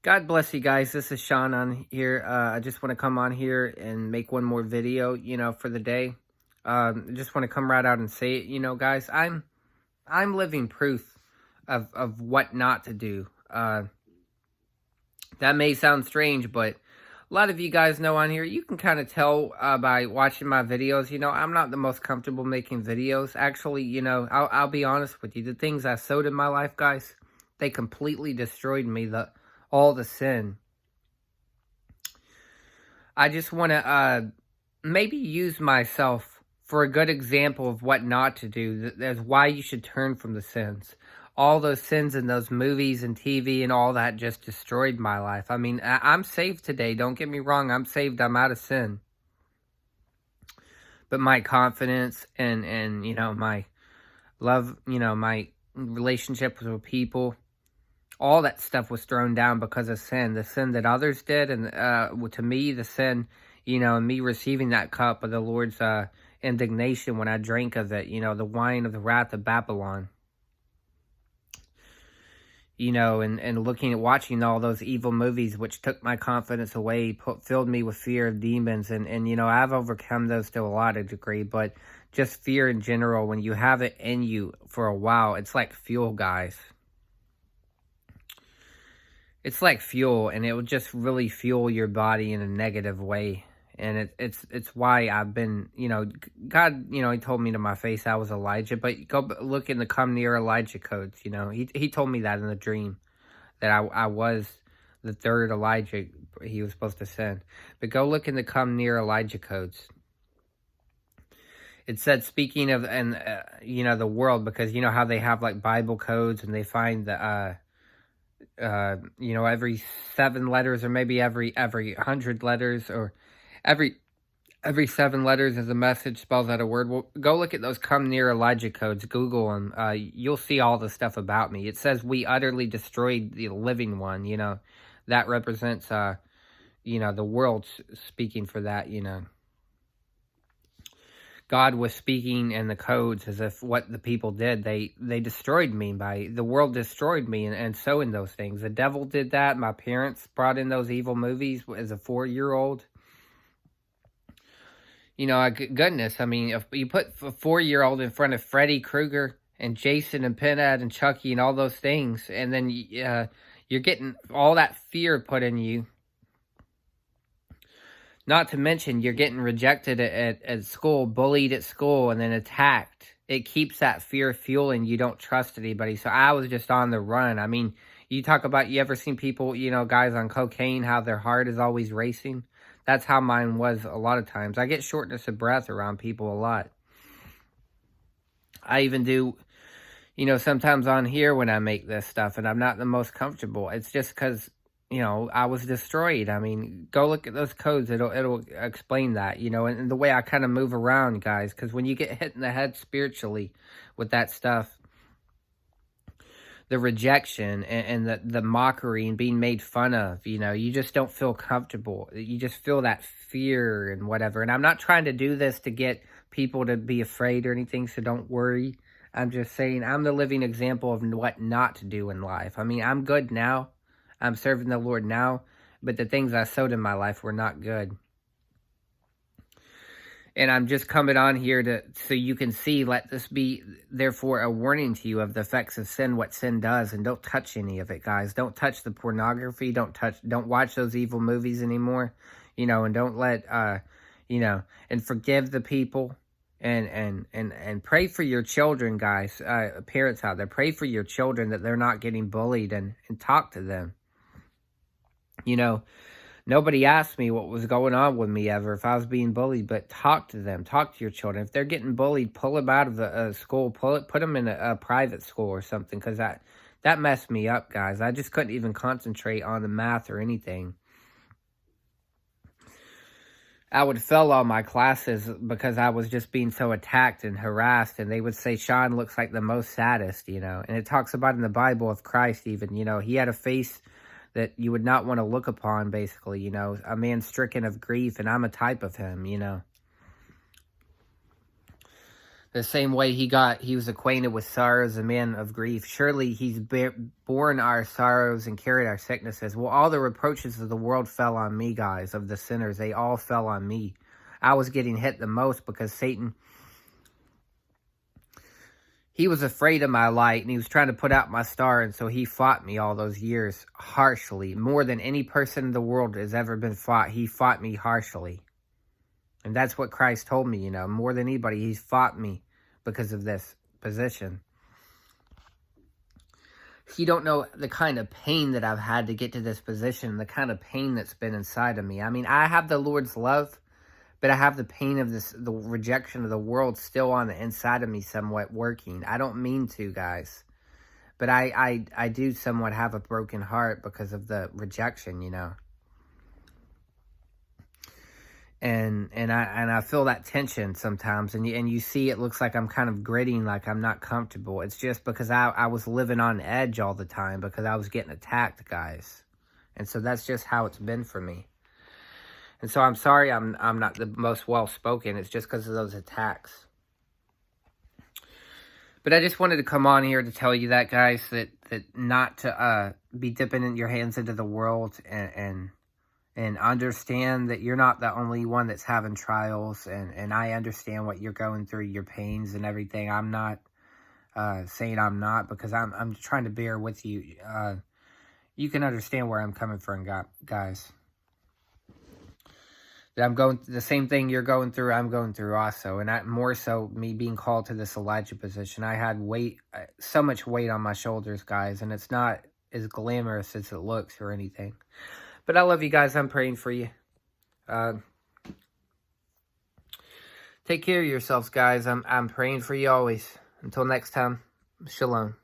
God bless you guys. This is Sean on here. I just want to come on here and make one more video, for the day. I just want to come right out and say it, guys. I'm living proof of what not to do. That may sound strange, but a lot of you guys know on here, you can kind of tell by watching my videos. I'm not the most comfortable making videos. Actually, I'll be honest with you. The things I sowed in my life, guys, they completely destroyed me. All the sin. I just want to maybe use myself for a good example of what not to do. That's why you should turn from the sins. All those sins in those movies and TV and all that just destroyed my life. I mean, I'm saved today. Don't get me wrong. I'm saved. I'm out of sin. But my confidence and my love, my relationship with people, all that stuff was thrown down because of sin. The sin that others did, and to me, the sin, me receiving that cup of the Lord's indignation when I drank of it, the wine of the wrath of Babylon. And looking at watching all those evil movies, which took my confidence away, filled me with fear of demons. And I've overcome those to a lot of degree, but just fear in general, when you have it in you for a while, it's like fuel, guys. It's like fuel, and it will just really fuel your body in a negative way. And it's why I've been, God, He told me to my face I was Elijah. But go look in the Come Near Elijah codes. He told me that in a dream, that I was the third Elijah He was supposed to send. But go look in the Come Near Elijah codes. It said, speaking of, and the world, because how they have like Bible codes, and they find the every 7 letters, or maybe every 100 letters, or every 7 letters is a message, spells out a word. Well, go look at those Come Near Elijah codes. Google them. You'll see all the stuff about me. It says we utterly destroyed the living one. That represents the world speaking for that. God was speaking in the codes as if what the people did, they destroyed me. The world destroyed me, and so in those things. The devil did that. My parents brought in those evil movies as a 4-year-old. Goodness, I mean, if you put a 4-year-old in front of Freddy Krueger and Jason and Pinhead and Chucky and all those things, and then you're getting all that fear put in you. Not to mention, you're getting rejected at school, bullied at school, and then attacked. It keeps that fear fueling. You don't trust anybody. So I was just on the run. I mean, you talk about, you ever seen people, guys on cocaine, how their heart is always racing? That's how mine was a lot of times. I get shortness of breath around people a lot. I even do, sometimes on here when I make this stuff, and I'm not the most comfortable. It's just because I was destroyed. I mean, go look at those codes. It'll explain that, and the way I kind of move around, guys, because when you get hit in the head spiritually with that stuff, the rejection and the mockery and being made fun of, you just don't feel comfortable. You just feel that fear and whatever. And I'm not trying to do this to get people to be afraid or anything, so don't worry. I'm just saying I'm the living example of what not to do in life. I mean, I'm good now. I'm serving the Lord now, but the things I sowed in my life were not good. And I'm just coming on here so you can see, let this be, therefore, a warning to you of the effects of sin, what sin does, and don't touch any of it, guys. Don't touch the pornography. Don't watch those evil movies anymore, and don't let, and forgive the people, and pray for your children, guys, parents out there. Pray for your children that they're not getting bullied, and talk to them. Nobody asked me what was going on with me ever, if I was being bullied, but talk to them. Talk to your children. If they're getting bullied, pull them out of the school. Put them in a private school or something, because that messed me up, guys. I just couldn't even concentrate on the math or anything. I would fail all my classes because I was just being so attacked and harassed, and they would say, Sean looks like the most saddest, And it talks about in the Bible of Christ even, he had a face that you would not want to look upon, basically, a man stricken of grief, and I'm a type of him, The same way he was acquainted with sorrows, a man of grief. Surely he's borne our sorrows and carried our sicknesses. Well, all the reproaches of the world fell on me, guys, of the sinners. They all fell on me. I was getting hit the most because Satan, he was afraid of my light, and he was trying to put out my star, and so he fought me all those years harshly. More than any person in the world has ever been fought, he fought me harshly. And that's what Christ told me, more than anybody, he's fought me because of this position. You don't know the kind of pain that I've had to get to this position, the kind of pain that's been inside of me. I mean, I have the Lord's love, but I have the pain of the rejection of the world still on the inside of me somewhat working. I don't mean to, guys. But I do somewhat have a broken heart because of the rejection, And I feel that tension sometimes, and you see it looks like I'm kind of gritting, like I'm not comfortable. It's just because I was living on edge all the time because I was getting attacked, guys. And so that's just how it's been for me. And so I'm sorry I'm not the most well-spoken. It's just because of those attacks. But I just wanted to come on here to tell you that, guys, that not to be dipping in your hands into the world and understand that you're not the only one that's having trials. And I understand what you're going through, your pains and everything. I'm not saying I'm not, because I'm trying to bear with you. You can understand where I'm coming from, guys. That I'm going the same thing you're going through, I'm going through also. And more so me being called to this Elijah position. I had so much weight on my shoulders, guys, and it's not as glamorous as it looks or anything. But I love you guys. I'm praying for you. Take care of yourselves, guys. I'm praying for you always. Until next time, shalom.